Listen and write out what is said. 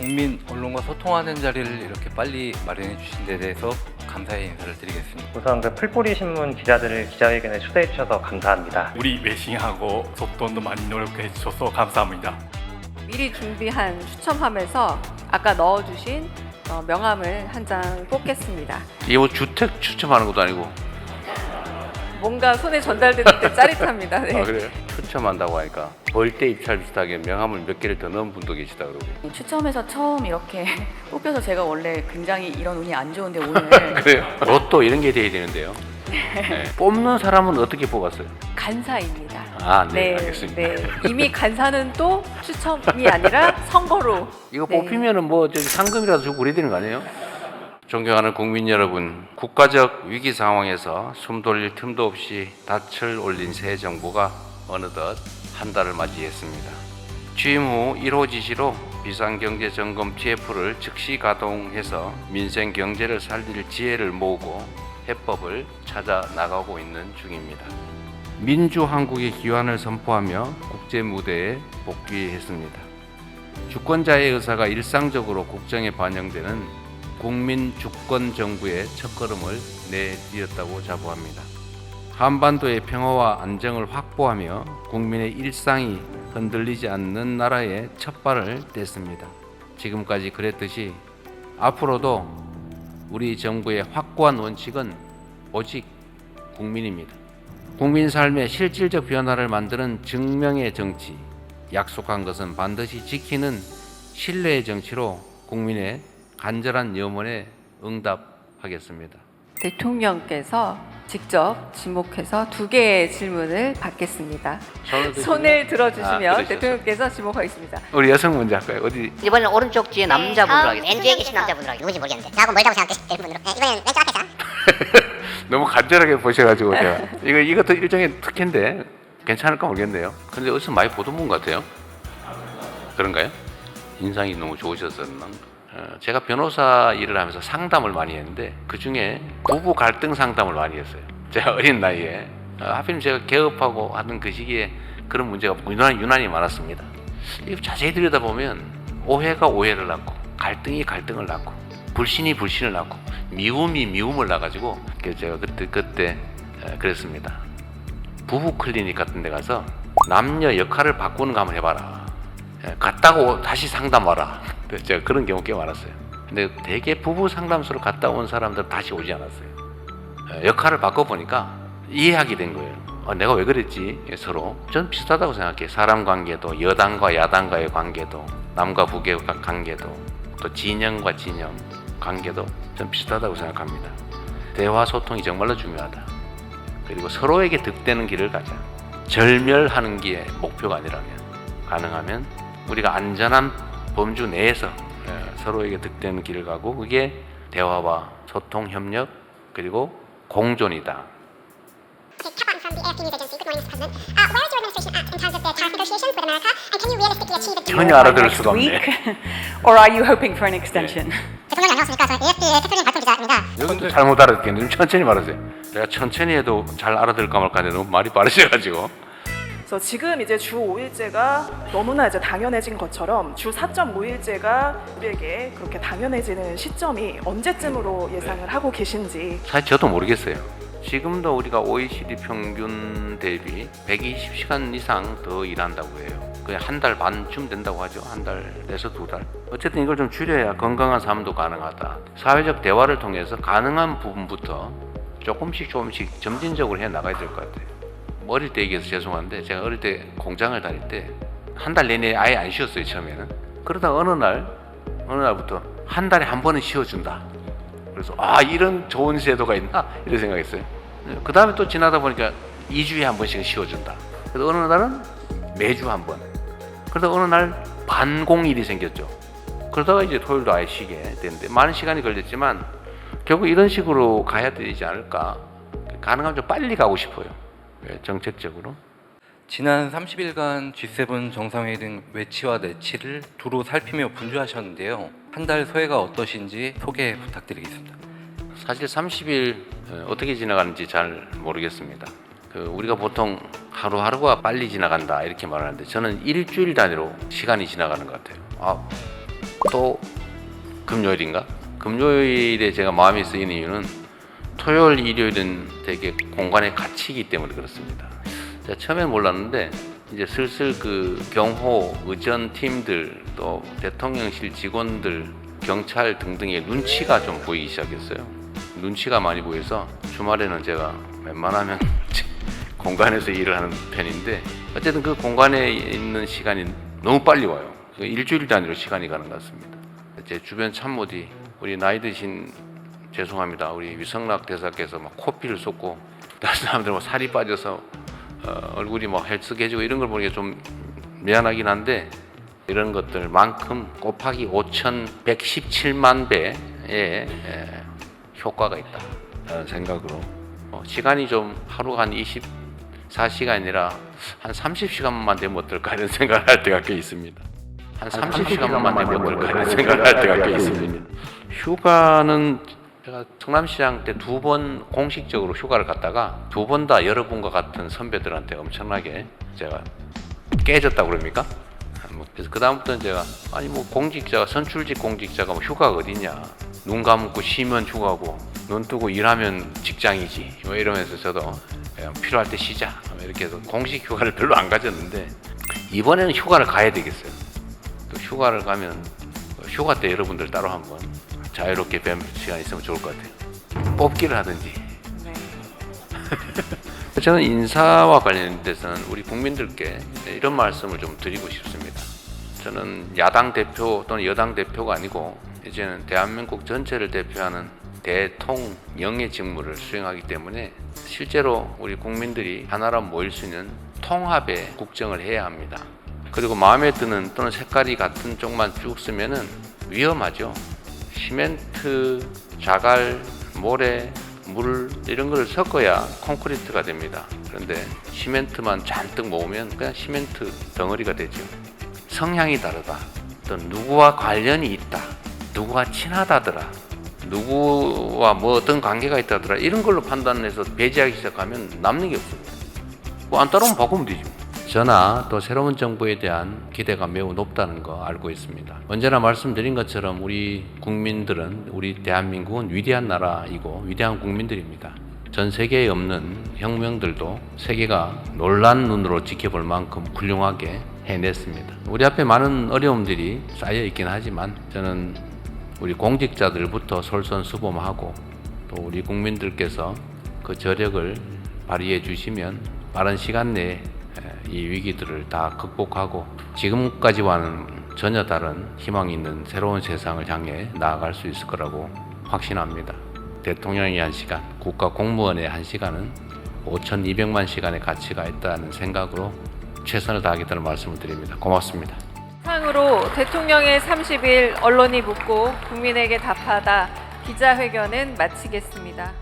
국민 언론과 소통하는 자리를 이렇게 빨리 마련해 주신 데 대해서 감사의 인사를 드리겠습니다. 우선 그 풀뿌리 신문 기자들을 기자회견에 초대해 주셔서 감사합니다. 우리 외신하고 소통도 많이 노력해 주셔서 감사합니다. 미리 준비한 추첨함에서 아까 넣어주신 명함을 한 장 뽑겠습니다. 이게 뭐 주택 추첨하는 것도 아니고. 뭔가 손에 전달되는 데 짜릿합니다. 네. 아, 그래요? 추첨한다고 하니까 벌떼 입찰 비슷하게 명함을 몇 개를 더 넣은 분도 계시다 그러고. 추첨해서 처음 이렇게 뽑혀서 제가 원래 굉장히 이런 운이 안 좋은데 오늘 그래요? 로또 이런 게 돼야 되는데요. 네. 뽑는 사람은 어떻게 뽑았어요? 간사입니다. 아, 네, 알겠습니다. 네. 이미 간사는 또 추첨이 아니라 선거로. 이거 네. 뽑히면은 뭐 저기 상금이라도 주고 그래야 되는 거 아니에요? 존경하는 국민 여러분, 국가적 위기 상황에서 숨 돌릴 틈도 없이 닻을 올린 새 정부가 어느덧 한 달을 맞이했습니다. 취임 후 1호 지시로 비상경제점검 TF를 즉시 가동해서 민생 경제를 살릴 지혜를 모으고 해법을 찾아 나가고 있는 중입니다. 민주한국의 기환을 선포하며 국제 무대에 복귀했습니다. 주권자의 의사가 일상적으로 국정에 반영되는 국민 주권 정부의 첫걸음을 내디뎠다고 자부합니다. 한반도의 평화와 안정을 확보하며 국민의 일상이 흔들리지 않는 나라의 첫발을 뗐습니다. 지금까지 그랬듯이 앞으로도 우리 정부의 확고한 원칙은 오직 국민입니다. 국민 삶의 실질적 변화를 만드는 증명의 정치, 약속한 것은 반드시 지키는 신뢰의 정치로 국민의 간절한 염원에 응답하겠습니다. 대통령께서 직접 지목해서 2개의 질문을 받겠습니다. 손을 손을 들어주시면 그러셨어요. 대통령께서 지목하겠습니다. 우리 여성 먼저 할까요? 어디? 이번엔 오른쪽 뒤에 남자분으로 하겠습니다. 왼쪽에 계신 남자분으로 하겠습니다. 누군지 모르겠는데 나하고 멀다고 생각되시는 분으로. 네, 이번엔 왼쪽 앞에서. 너무 간절하게 보셔가지고 제가 이것도 일종의 특혜인데 괜찮을까 모르겠네요. 근데 어디서 많이 보던 분 같아요. 그런가요? 인상이 너무 좋으셨었나? 제가 변호사 일을 하면서 상담을 많이 했는데 그 중에 부부 갈등 상담을 많이 했어요. 제가 어린 나이에 하필 제가 개업하고 하던 그 시기에 그런 문제가 유난히 많았습니다. 이거 자세히 들여다보면 오해가 오해를 낳고 갈등이 갈등을 낳고 불신이 불신을 낳고 미움이 미움을 낳아가지고 그래서 제가 그때 그랬습니다. 부부 클리닉 같은 데 가서 남녀 역할을 바꾸는 거 한번 해봐라. 갔다고 다시 상담 와라. 그래서 제가 그런 경우 꽤 많았어요. 근데 대개 부부 상담소로 갔다 온 사람들은 다시 오지 않았어요. 역할을 바꿔보니까 이해하게 된 거예요. 내가 왜 그랬지? 서로. 저는 비슷하다고 생각해요. 사람 관계도, 여당과 야당과의 관계도, 남과 북의 관계도, 또 진영과 진영 관계도 저는 비슷하다고 생각합니다. 대화 소통이 정말로 중요하다. 그리고 서로에게 득되는 길을 가자. 절멸하는 게 목표가 아니라면, 가능하면 우리가 안전한 범주 내에서 서로에게 득되는 길을 가고 그게 대화와 소통, 협력 그리고 공존이다. Cap on from the AFP News Agency. Good morning, Mr. President. Where is your administration at in terms of the tariff negotiations with America? And can you realistically achieve a 전혀 알아들을 수가 없네. or are you hoping for an extension? 대통령이 안 나왔으니까 저 AFP의 태클린 발표 기자입니다. 여기도 잘못 알아듣겠는데 좀 천천히 말하세요. 내가 천천히 해도 잘 알아들을까 말까 하는데 너무 말이 빠르셔가지고. 그래서 지금 이제 주 5일제가 너무나 이제 당연해진 것처럼 주 4.5일제가 우리에게 그렇게 당연해지는 시점이 언제쯤으로 예상을 하고 계신지. 사실 저도 모르겠어요. 지금도 우리가 OECD 평균 대비 120시간 이상 더 일한다고 해요. 그냥 한 달 반쯤 된다고 하죠. 한 달에서 2달. 어쨌든 이걸 좀 줄여야 건강한 삶도 가능하다. 사회적 대화를 통해서 가능한 부분부터 조금씩 점진적으로 해 나가야 될 것 같아요. 어릴 때 얘기해서 죄송한데 제가 어릴 때 공장을 다닐 때 한 달 내내 아예 안 쉬었어요. 처음에는. 그러다 어느 날부터 한 달에 한 번은 쉬어준다. 그래서 이런 좋은 제도가 있나? 이런 생각했어요. 그 다음에 또 지나다 보니까 2주에 한 번씩은 쉬어준다. 그래서 어느 날은 매주 한 번. 그러다 어느 날 반공일이 생겼죠. 그러다가 이제 토요일도 아예 쉬게 됐는데 많은 시간이 걸렸지만 결국 이런 식으로 가야 되지 않을까. 가능하면 좀 빨리 가고 싶어요. 정책적으로. 지난 30일간 G7 정상회의 등 외치와 내치를 두루 살피며 분주하셨는데요. 한 달 소회가 어떠신지 소개 부탁드리겠습니다. 사실 30일 어떻게 지나가는지 잘 모르겠습니다. 우리가 보통 하루하루가 빨리 지나간다 이렇게 말하는데 저는 일주일 단위로 시간이 지나가는 것 같아요. 또 금요일인가? 금요일에 제가 마음이 쓰이는 이유는 토요일, 일요일은 되게 공간에 갇히기 때문에 그렇습니다. 제가 처음엔 몰랐는데 이제 슬슬 그 경호, 의전 팀들, 또 대통령실 직원들, 경찰 등등의 눈치가 좀 보이기 시작했어요. 눈치가 많이 보여서 주말에는 제가 웬만하면 공간에서 일을 하는 편인데 어쨌든 그 공간에 있는 시간이 너무 빨리 와요. 일주일 단위로 시간이 가는 것 같습니다. 제 주변 참모디, 우리 나이 드신 죄송합니다. 우리 위성락 대사께서 막 코피를 쏟고 다른 사람들 뭐 살이 빠져서 얼굴이 뭐 헬스개지고 이런 걸 보니까 좀 미안하긴 한데 이런 것들만큼 곱하기 5,117만 배의 효과가 있다라는 생각으로 시간이 좀 하루가 한 24시간이 아니라 한 30시간만 되면 어떨까 이런 생각을 할 때가 꽤 있습니다. 한 30시간만 되면 어떨까 이런 생각을 할 때가 꽤 있습니다. 휴가는 제가 성남시장 때 2번 공식적으로 휴가를 갔다가 2번 다 여러분과 같은 선배들한테 엄청나게 제가 깨졌다고 그럽니까? 그래서 그 다음부터는 제가 아니 뭐 공직자가 선출직 공직자가 뭐 휴가가 어디냐, 눈 감고 쉬면 휴가고 눈 뜨고 일하면 직장이지 뭐 이러면서 저도 그냥 필요할 때 쉬자 이렇게 해서 공식 휴가를 별로 안 가졌는데 이번에는 휴가를 가야 되겠어요. 또 휴가를 가면 휴가 때 여러분들 따로 한번 자유롭게 뵐 시간 있으면 좋을 것 같아요. 뽑기를 하든지. 네. 저는 인사와 관련돼서는 우리 국민들께 이런 말씀을 좀 드리고 싶습니다. 저는 야당 대표 또는 여당 대표가 아니고 이제는 대한민국 전체를 대표하는 대통령의 직무를 수행하기 때문에 실제로 우리 국민들이 하나로 모일 수 있는 통합의 국정을 해야 합니다. 그리고 마음에 드는 또는 색깔이 같은 쪽만 쭉 쓰면은 위험하죠. 시멘트, 자갈, 모래, 물 이런 걸 섞어야 콘크리트가 됩니다. 그런데 시멘트만 잔뜩 모으면 그냥 시멘트 덩어리가 되죠. 성향이 다르다. 또 누구와 관련이 있다. 누구와 친하다더라. 누구와 뭐 어떤 관계가 있다더라. 이런 걸로 판단해서 배제하기 시작하면 남는 게 없습니다. 뭐 안 따르면 바꾸면 되죠. 저나 또 새로운 정부에 대한 기대가 매우 높다는 거 알고 있습니다. 언제나 말씀드린 것처럼 우리 국민들은, 우리 대한민국은 위대한 나라이고 위대한 국민들입니다. 전 세계에 없는 혁명들도 세계가 놀란 눈으로 지켜볼 만큼 훌륭하게 해냈습니다. 우리 앞에 많은 어려움들이 쌓여 있긴 하지만 저는 우리 공직자들부터 솔선수범하고 또 우리 국민들께서 그 저력을 발휘해 주시면 빠른 시간 내에 이 위기들을 다 극복하고 지금까지와는 전혀 다른 희망이 있는 새로운 세상을 향해 나아갈 수 있을 거라고 확신합니다. 대통령의 1시간, 국가 공무원의 1시간은 5,200만 시간의 가치가 있다는 생각으로 최선을 다하겠다는 말씀을 드립니다. 고맙습니다. 상으로 대통령의 30일 언론이 묻고 국민에게 답하다 기자회견은 마치겠습니다.